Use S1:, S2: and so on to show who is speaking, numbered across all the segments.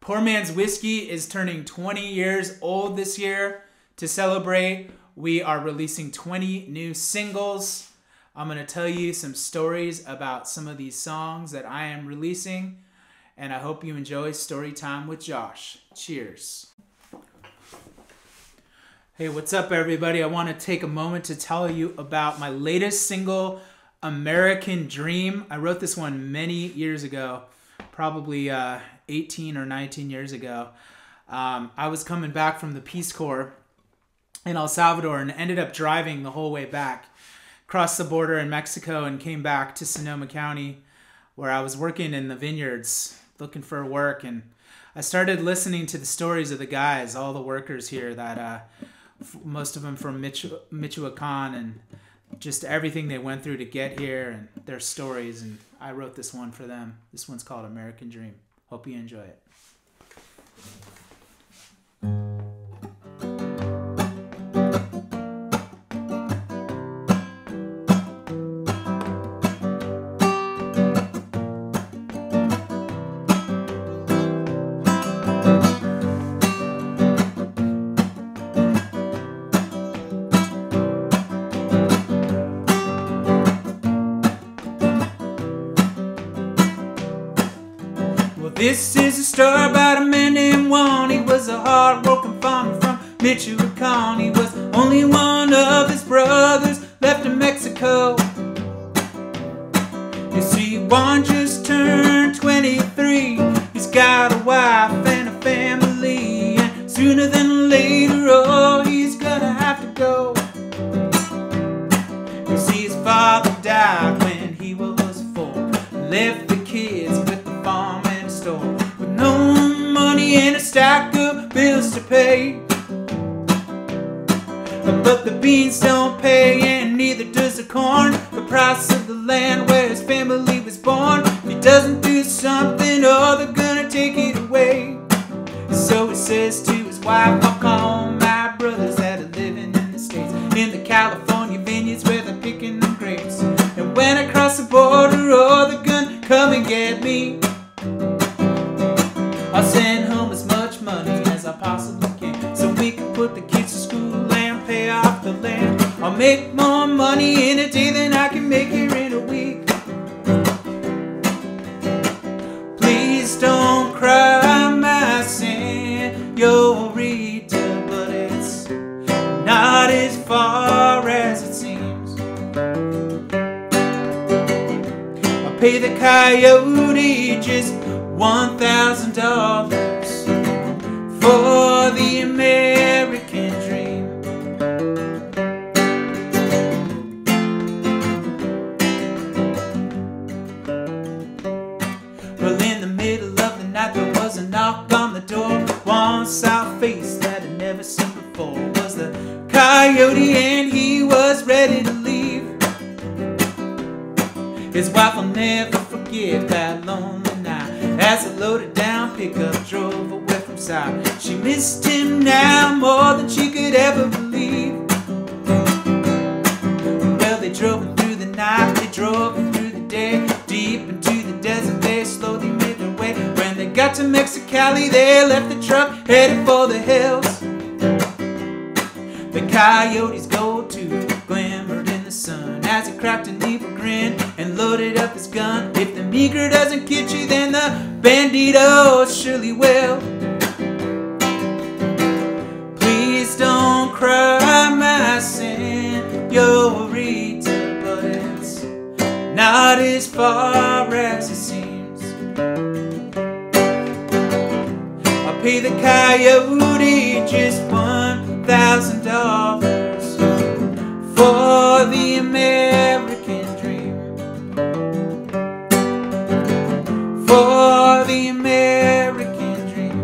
S1: PoorMansWhiskey is turning 20 years old this year. To celebrate, we are releasing 20 new singles. I'm going to tell you some stories about some of these songs that I am releasing, and I hope you enjoy Storytime with Josh. Cheers. Hey, what's up, everybody? I want to take a moment to tell you about my latest single, American Dream. I wrote this one many years ago, probably 18 or 19 years ago. I was coming back from the Peace Corps in El Salvador and ended up driving the whole way back, crossed the border in Mexico and came back to Sonoma County, where I was working in the vineyards looking for work. And I started listening to the stories of the guys, all the workers here, that most of them from Michoacan, and just everything they went through to get here and their stories. And I wrote this one for them. This one's called American Dream. Hope you enjoy it. This is a story about a man named Juan. He was a hard-working farmer from Michoacan. He was only one of his brothers left in Mexico. You see, Juan just turned 23. He's got a wife and a family, and sooner than later, oh, he's gonna have to go. You see, his father died when he was 4, left the kids with the farm and store, with no money and a stack of bills to pay. But the beans don't pay, and neither does the corn. The price of the land where his family was born. If he doesn't do something, oh, they're gonna take it away. So he says to his wife, I'll call my brothers that are living in the States, in the California vineyards where they're picking the grapes. And when I cross the border, oh, they're gonna come and get me. I'll send home as much money as I possibly can, so we can put the kids to school and pay off the land. I'll make more money in a day than I can make here in a week. Please don't cry, my señorita, but it's not as far as it seems. I'll pay the coyote just $1,000 for the American dream. Well, in the middle of the night there was a knock on the door. One soft face that I'd never seen before was the coyote, and he was ready to leave. His wife will never forget that lonely night as a loaded down pickup drove away from sight. She missed him now more than she could ever believe. Well, they drove him through the night, they drove him through the day, deep into the desert they slowly made their way. When they got to Mexicali, they left the truck, headed for the hills. The coyote's gold tooth glimmered in the sun as he cracked an evil grin and loaded up his gun. If the meager doesn't get you, then the bandito surely will. Please don't cry, my señorita, but it's not as far as it seems. I'll pay the coyote just $1,000 for the American dream. For the American dream.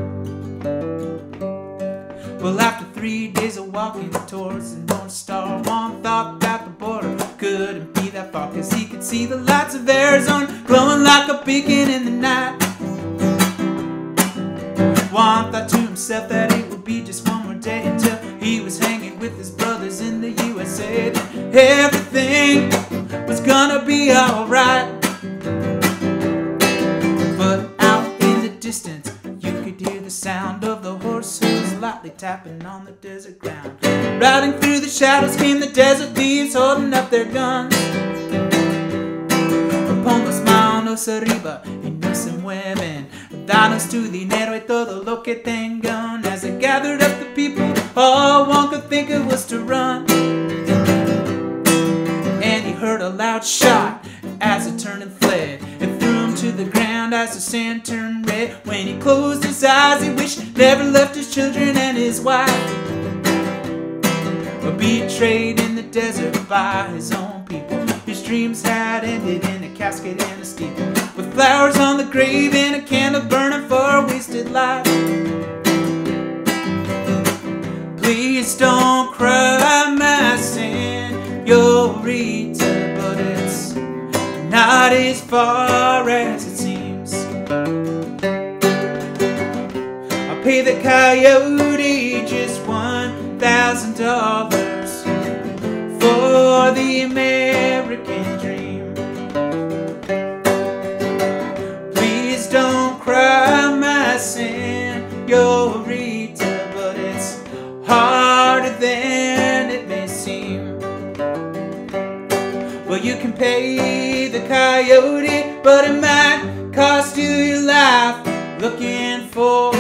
S1: Well, after 3 days of walking towards the North Star, Juan thought that the border couldn't be that far, 'cause he could see the lights of Arizona glowing like a beacon in the night. Juan thought to himself that it would be just one more day until he was hanging with his brothers in the USA. Everything was gonna be alright. But out in the distance, you could could hear the sound of the horse hooves lightly tapping on the desert ground. Riding through the shadows came the desert thieves holding up their guns. Pon las manos arriba y no se mueven. Danos tu dinero y todo lo que tengan. As they gathered up the people, all one could think of was to run. And he heard a loud shot as it turned and fled, and threw him to the ground as the sand turned red. When he closed his eyes, he wished never left his children and his wife, betrayed in the desert by his own people. His dreams had ended in a casket and a steeple, with flowers on the grave and a candle burning for a wasted life. Please don't cry, my señorita, but it's not as far as it seems. I'll pay the coyote just $1,000 for the American dream. Please don't cry, my señorita, but it's harder than it may seem. Well, you can pay the coyote, but it might cost you your life, looking for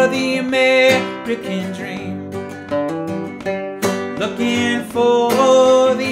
S1: the American dream. Looking for the